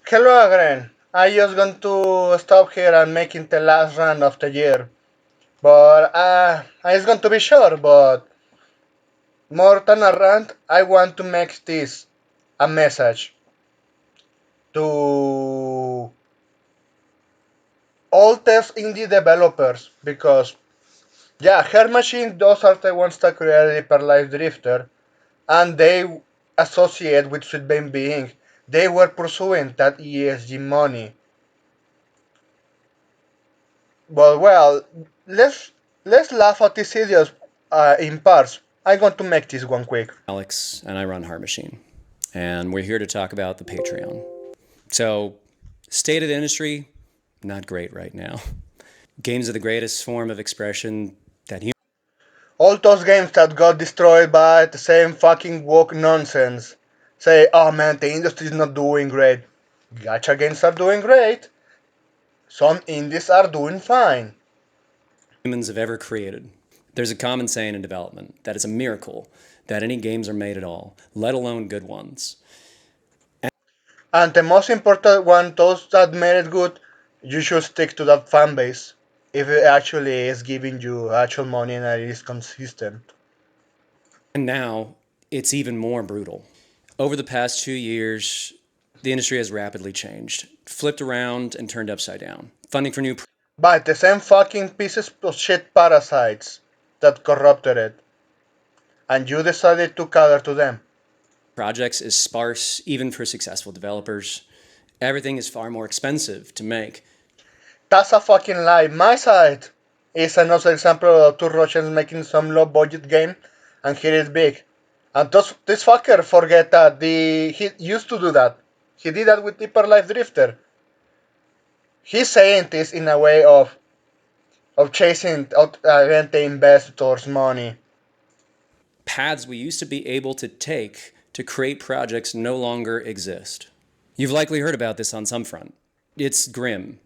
Hello again. I just going to stop here and making the last run of the year. But I just going to be sure, but more than a rant, I want to make this a message to all test indie developers because yeah, Her Machine, those are the ones that created Hyper Life Drifter, and they associate with Sweet Baby Being. They were pursuing that ESG money. But well, let's let's laugh at these idiots in parts. I'm going to make this one quick. Alex, and I run Heart Machine. And we're here to talk about the Patreon. So, state of the industry, not great right now. Games are the greatest form of expression that humans. All those games that got destroyed by the same fucking woke nonsense. Say, oh man, the industry is not doing great. Gacha games are doing great. Some indies are doing fine. have ever created. There's a common saying in development that it's a miracle that any games are made at all, let alone good ones. And the most important one, those that made it good, you should stick to that fan base. If it actually is giving you actual money and it is consistent. And now it's even more brutal. Over the past 2 years, the industry has rapidly changed, flipped around, and turned upside down. Funding for new By the same fucking pieces of shit parasites that corrupted it. And you decided to cater to them. projects is sparse, even for successful developers. Everything is far more expensive to make. That's a fucking lie. My side is another example of two Russians making some low budget game and hit it big. And this fucker forget that he used to do that. He did that with Hyper Life Drifter. He's saying this in a way of chasing out the investors' money. Paths we used to be able to take to create projects no longer exist. You've likely heard about this on some front. It's grim.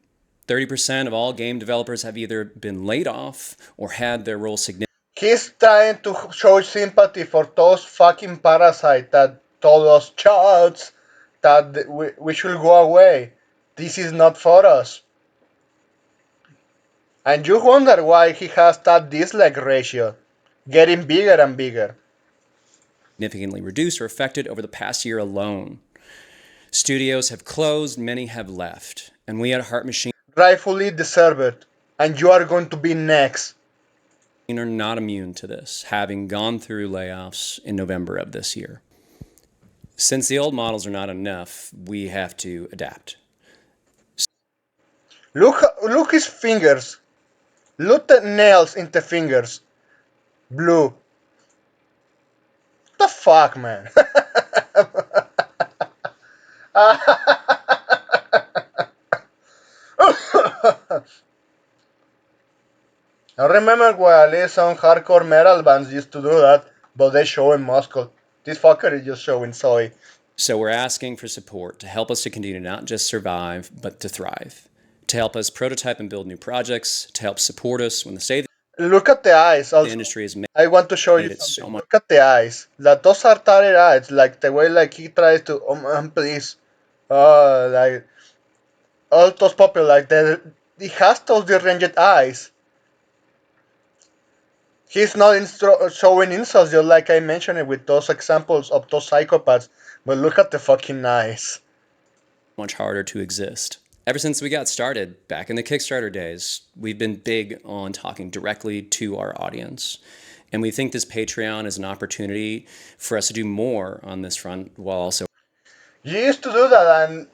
30% of all game developers have either been laid off or had their role significantly. He's trying to show sympathy for those fucking parasites that told us, Charles, that we should go away. This is not for us. And you wonder why he has that dislike ratio, getting bigger and bigger. Significantly reduced or affected over the past year alone. Studios have closed, many have left, and we at Heart Machine Rightfully deserved. And you are going to be next. are not immune to this, having gone through layoffs in November of this year. Since the old models are not enough, we have to adapt. Look his fingers. Look the nails in the fingers. Blue. The fuck, man. I remember when at least some hardcore metal bands used to do that, but they showing muscle. This fucker is just showing soy. So we're asking for support to help us to continue to not just survive, but to thrive. To help us prototype and build new projects, to help support us when the state of Look at the eyes the also. industry has I want to show you made it so something. much. Look at the eyes. Like those are tired eyes. Like the way like he tries to man please. Like all those people like that. He has those deranged eyes. He's not showing insults just like I mentioned it with those examples of those psychopaths. But look at the fucking eyes. Much harder to exist. Ever since we got started, back in the Kickstarter days, we've been big on talking directly to our audience. And we think this Patreon is an opportunity for us to do more on this front while also. You used to do that, and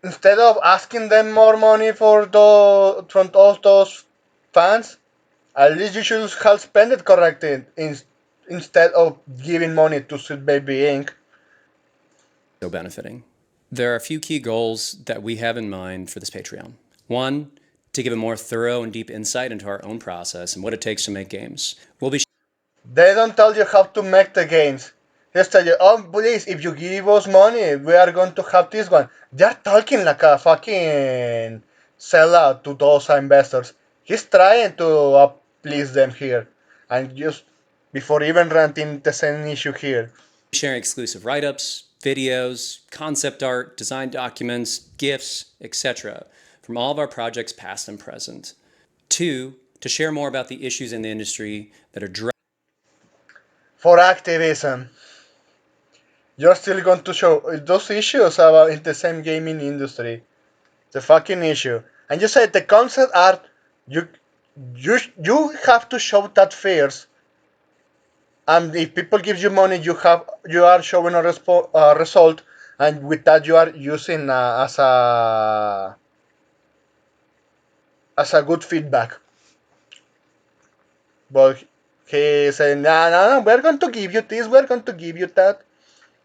instead of asking them more money from all those fans, at least you should have spent it correctly instead of giving money to Sweet Baby Inc. Benefiting. There are a few key goals that we have in mind for this Patreon. One, to give a more thorough and deep insight into our own process and what it takes to make games. We'll be They don't tell you how to make the games. They just tell you, oh, please, if you give us money, we are going to have this one. They're talking like a fucking sellout to those investors. He's trying to please them here. And just before even ranting the same issue here. sharing exclusive write-ups, videos, concept art, design documents, GIFs, etc., from all of our projects past and present. 2, to share more about the issues in the industry that are For activism. You're still going to show those issues about in the same gaming industry. The fucking issue. And you said the concept art, you you have to show that first. And if people give you money, you are showing a result, and with that you are using as a good feedback. But he said, no, no, no, we're going to give you this, we're going to give you that.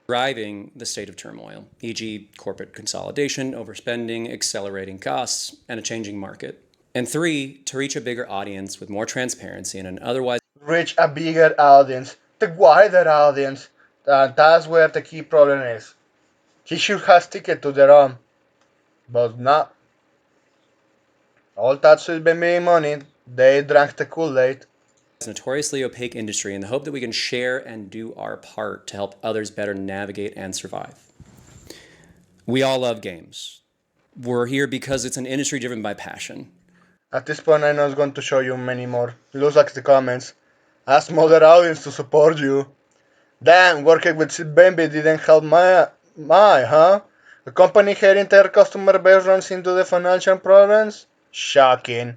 driving the state of turmoil, e.g., corporate consolidation, overspending, accelerating costs, and a changing market. And 3, to reach a bigger audience with more transparency in an otherwise Reach a bigger audience, the wider audience. That's where the key problem is. He should have ticket to their own, but not. All that should be making money. They drank the Kool-Aid. notoriously opaque industry in the hope that we can share and do our part to help others better navigate and survive. We all love games. We're here because it's an industry driven by passion. At this point, I'm not going to show you many more. Looks like the comments. Ask mother audience to support you. Damn, working with Bambi didn't help huh? A company here entire customer base runs into the financial problems? Shocking.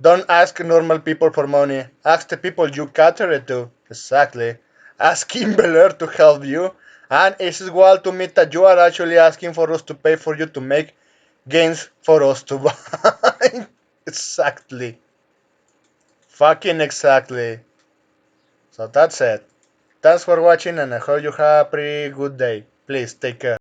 Don't ask normal people for money. Ask the people you cater it to. Exactly. Ask Kimbeler to help you. And it's wild to me that you are actually asking for us to pay for you to make games for us to buy. Exactly. Fucking exactly. So that's it. Thanks for watching and I hope you have a pretty good day. Please take care.